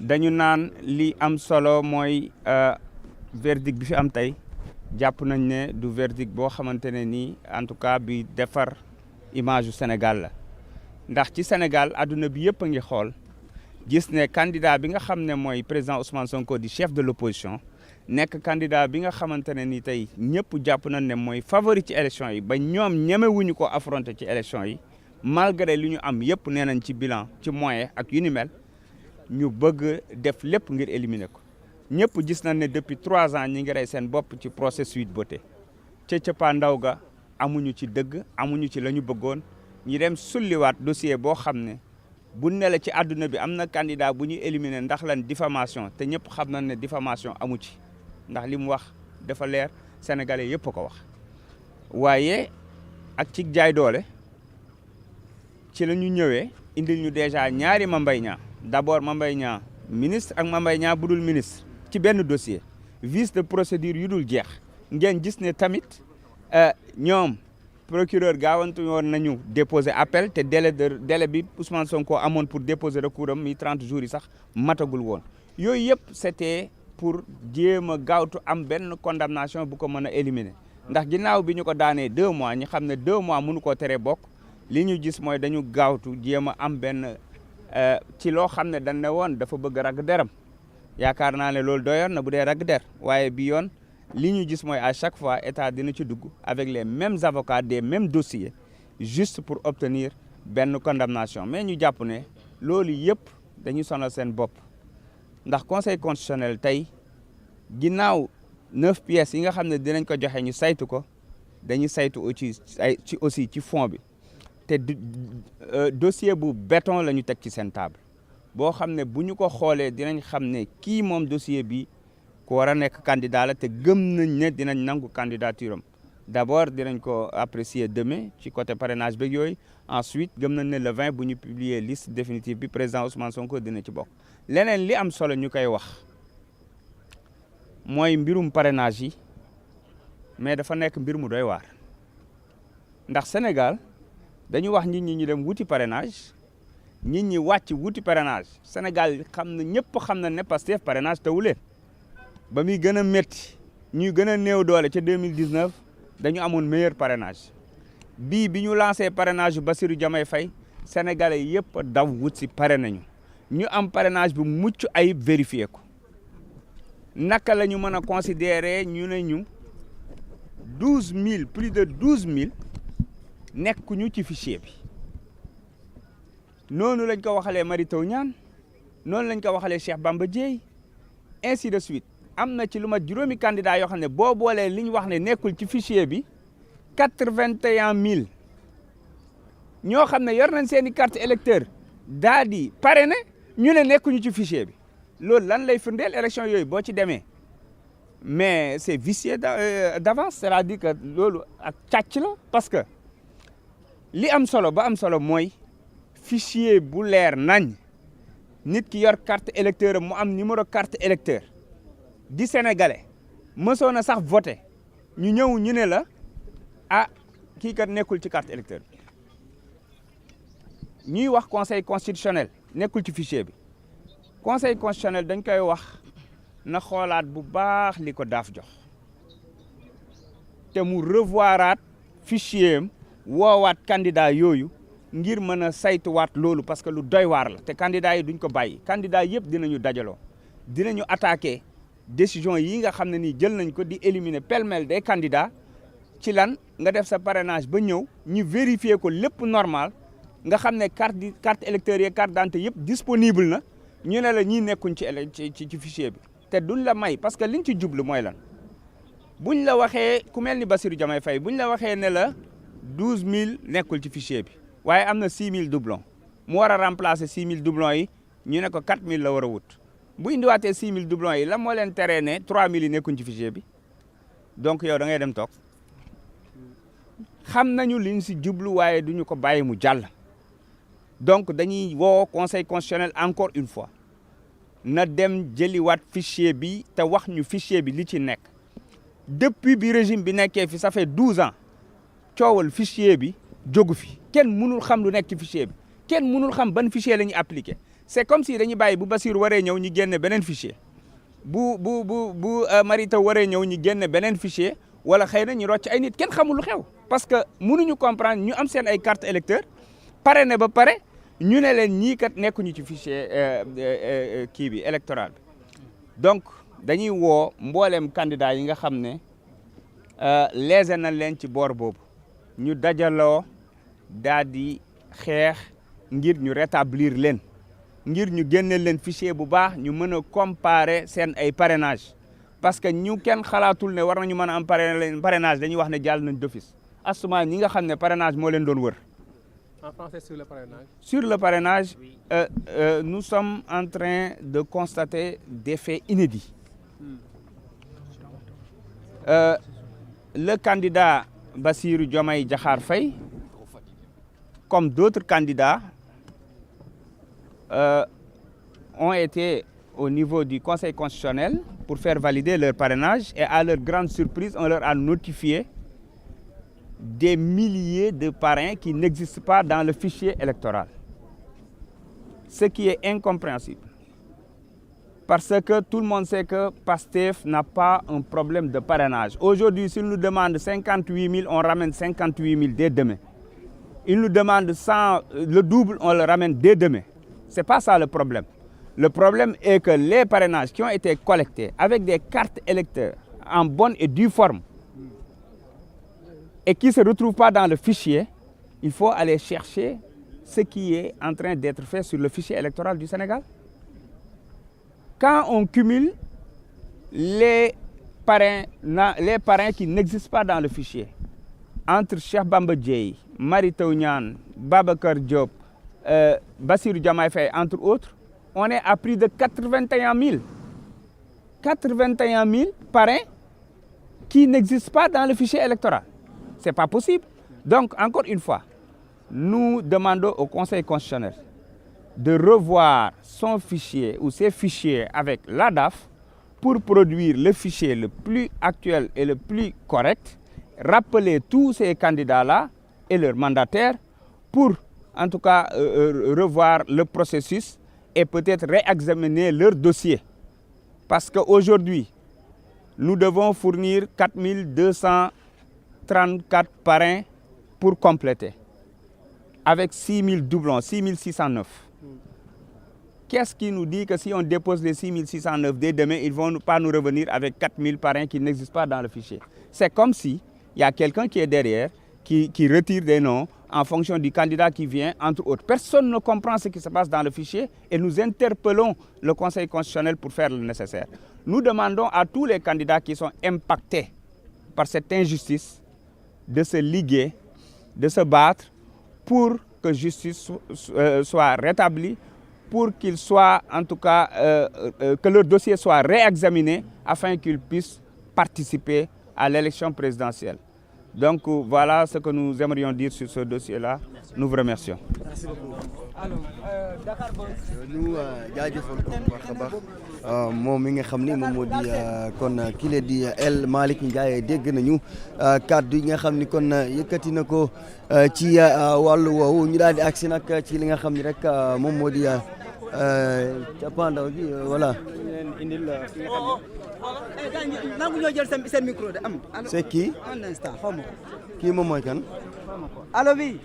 dañu naan li am solo mooy verdict bi fi am tey jàpp nañ ne du verdict boo xamante ne nii en tout cas bi defar image yu Sénégal la ndax ci Sénégal adduna bi yëpp a ngi xool gis ne candidat bi nga xam ne mooy président Ousmane Sonko di chef de l'opposition nekk candidat bi nga xamante ne ni tey ñëpp jàpp nañ ne mooy favori ci élection yi ba ñoom ñemewuñu ko affronter ci élection yi malgré li ñu am yëpp nee nañ ci bilan ci moyen ak yu ni mel ñu bëgg def lépp ngir éliminer ko ñëpp gis nañ ne depuis 3 ans ñi ngi rey seen bopp ci procès Sweet Beauté ca cëppaandaw ga amuñu ci dëgg amuñu ci la ñu bëggoon ñu dem sulliwaat dossier boo xam ne bu ne la ci àdduna bi am na candidat bu ñuy éliminer ndax lan diffamation te ñëpp xam nañ ne diffamation amu ci ndax li mu wax dafa leer sénégalais yëpp a ko wax waaye ak ci jaay doole ci la ñu ñëwee indil ñu déjà ñaari Mame Mbaye Niang d'abord Mame Mbaye Niang ministre ak Mame Mbaye Niang budul ministre ci benn dossier vice de procédure yu dul jeex ngeen gis ne tamit ñoom procureur gaawantu woon nañu déposer appel te délai bi Ousmane Sonko amoon pour déposer recours am mi 30 jours yi sax matagul woon yooyu yëpp c'était pour jéem a gaawtu am benn condamnation bu ko mën a éliminer ndax ginnaaw bi ñu ko daanee 2 mois ñi xam ne 2 mois mënu koo teree bokk li ñu gis mooy dañu gaawtu jéem a am benn ci loo xam ne dañ ne woon dafa bëgg ragg deram yaakaar naa ne loolu doyoon na bu dee ragg der waaye bi yoon li ñu gis mooy à chaque fois état dina ci dugg avec les mêmes avocats des mêmes dossiers juste pour obtenir benn condamnation mais ñu jàpp ne loolu yëpp dañuy sonal seen bopp ndax conseil constitutionnel tey ginnaaw 9 pièces yi nga xam ne dinañ ko joxe ñu saytu ko dañuy saytu aussi ci fond bi te dossier bu béton la ñu teg ci seen table boo xam ne bu ñu ko xoolee dinañ xam ne kii moom dossier bi ku war a nekk candidat la te gëm nañ ne dinañ nangu candidature am d'abord dinañ ko apprécier demain ci côté parrainage beeg yooyu ensuite gëm nañ ne le 20 bu ñu publier liste définitive bi président Ousmane Sonko dina ci bokk. leneen li am solo ñu koy wax mooy mbirum parrainage yi mais dafa nekk mbir mu doy waar ndax Sénégal dañu wax nit ñi ñu dem wuti parrainage nit ñi wàcc wuti parrainage Sénégal xam na ñëpp xam na ne Pastef parrainage tawu leen ba muy gën a métti ñuy gën a néew doole ca 2019 dañu amoon meilleur parrainage bi ñu lancé parrainage yu Bassirou Diomaye Faye sénégalais yëpp daw wut si parrainé ñu am parrainage bu mucc ayib vérifié ko naka la ñu mën a considérer ñu ne ñu 12000 plus de 12000 nekkuñu ci fichier bi noonu lañ ko waxalee Mary Teuw Niane noonu lañ ko waxalee Cheikh Bamba Dièye ainsi de suite am na ci lu mat juróomi candidat yoo xam ne boo boolee li ñu wax ne nekkul ci fichier bi 81000 ñoo xam ne yor nañ seen i carte électeur daa di parrainé ñu ne nekkuñu ci fichier bi loolu lan lay firndeel élection yooyu boo ci demee mais c'est vicié d'avance c'est-à-dire que loolu ak càcc la parce que li am solo ba am solo mooy fichier bu leer nañ nit ki yor carte électeur am mu am numéro carte électeur di sénégalais mësoon na sax voté ñu ñëw ñu ne la ah kii kat nekkul ci carte électeur bi ñuy wax conseil constitutionnel nekkul ci fichier bi conseil constitutionnel dañ koy wax na xoolaat bu baax li ko daaf jox te mu revoiraat fichier am woowaat candidat yooyu ngir mën a saytuwaat loolu parce que lu doy waar la te candidat yi duñ ko bàyyi candidat yëpp dinañu dajaloo dinañu attaquer décision yi nga xam ne nii jël nañ ko di éliminer pêle-mêle des candidats ci lan nga def sa parrainage ba ñëw ñu vérifier ko lépp normal nga xam ne carte électeur yi carte d'identité yëpp disponible na ñu ne la ñii nekkuñ ci fichier bi te duñ la may parce que liñ ci jublu mooy lan buñ la waxee ku mel ni Bassirou Diomaye Faye buñ la waxee ne la 12000 nekkul ci fichier bi waaye am na 6000 doublons mu war a remplacer 6000 doublons yi ñu ne ko 4000 la war a wut bu indiwaatee 6000 doublons yi la moo leen teree ne 3000 yi nekkuñ ci fichier bi donc yow da ngay dem toog xam nañu liñ si jublu waaye duñu ko bàyyi mu jàll donc dañuy woo conseil constitutionnel encore une fois na dem jëliwaat fichier bi te wax ñu fichier bi li ci nekk depuis bi régime bi nekkee fi ça fait 12 ans coowal fichier bi jógu fi kenn mënul xam lu nekk ci fichier bi kenn mënul xam ban fichier la ñuy appliqué c'est comme si dañuy bàyyi bu Bassirou waree ñëw ñu génne beneen fichier bu Mary Teuw waree ñëw ñu génne beneen fichier wala xëy na ñu rocc ay nit kenn xamul lu xew parce que mënuñu comprendre ñu am seen ay carte électeur pare ne ba pare ñu ne leen ñii kat nekkuñu ci fichier kii bi électoral bi donc dañuy woo mbooleem candidat yi nga xam ne léser nañ leen ci boor boobu ñu dajaloo daal di xeex ngir ñu rétablir leen ngir ñu génne leen fichier bu baax ñu mën a comparer seen ay parrainage parce que ñu kenn xalaatul ne war nañu mën a am parrainage dañuy wax ne jàll nañ d'office asuma ñi nga xam ne parrainage moo leen doon wër. En français sur le parrainage. Sur le parrainage, nous sommes en train de constater des faits inédits. Le candidat Bassirou Diomaye Diakhar Faye, comme d'autres candidats, ont été au niveau du Conseil constitutionnel pour faire valider leur parrainage et à leur grande surprise, on leur a notifié des milliers de parrains qui n'existent pas dans le fichier électoral. Ce qui est incompréhensible. Parce que tout le monde sait que PASTEF n'a pas un problème de parrainage. Aujourd'hui, s'il nous demande 58 000, on ramène 58 000 dès demain. Il nous demande 100, le double, on le ramène dès demain. Ce n'est pas ça le problème. Le problème est que les parrainages qui ont été collectés avec des cartes électeurs en bonne et due forme, et qui ne se retrouvent pas dans le fichier, il faut aller chercher ce qui est en train d'être fait sur le fichier électoral du Sénégal. Quand on cumule les parrains qui n'existent pas dans le fichier, entre Cheikh Bamba Dièye, Mary Teuw Niane, Babacar Diop, Bassirou Diomaye Faye, entre autres, on est à plus de 81 000. 81 000 parrains qui n'existent pas dans le fichier électoral. Ce n'est pas possible. Donc, encore une fois, nous demandons au Conseil constitutionnel de revoir son fichier ou ses fichiers avec l'ADAF pour produire le fichier le plus actuel et le plus correct, rappeler tous ces candidats-là et leurs mandataires pour, en tout cas, revoir le processus et peut-être réexaminer leur dossier. Parce qu'aujourd'hui, nous devons fournir 4 234 parrains pour compléter, avec 6 000 doublons, 6 609. Qu'est-ce qui nous dit que si on dépose les 6 609 dès demain, ils ne vont pas nous revenir avec 4 000 parrains qui n'existent pas dans le fichier? C'est comme s'il y a quelqu'un qui est derrière, qui retire des noms en fonction du candidat qui vient, entre autres. Personne ne comprend ce qui se passe dans le fichier et nous interpellons le Conseil constitutionnel pour faire le nécessaire. Nous demandons à tous les candidats qui sont impactés par cette injustice de se liguer, de se battre pour que justice soit rétablie, pour qu'ils soient, en tout cas, que leur dossier soit réexaminé afin qu'ils puissent participer à l'élection présidentielle. Donc voilà ce que nous aimerions dire sur ce dossier-là. Nous vous remercions. Merci beaucoup. Alors, Dakar Buzz. Ñu jaajëfal ko bu baax a baax moom mi nga xam ni moom moo di kon ki la di El Malick Ndiaye dégg nañu kàddu yi nga xam ni kon yëkkati na ko ci wàllu woowu ñu daal di agsi nag ci li nga xam ni rek moom moo di cappaandaw gi voilà. nangu ñoo jël seen micro de am. C'est qui? Un instant xaw ma ko. Kii moom mooy kan? Allo bi.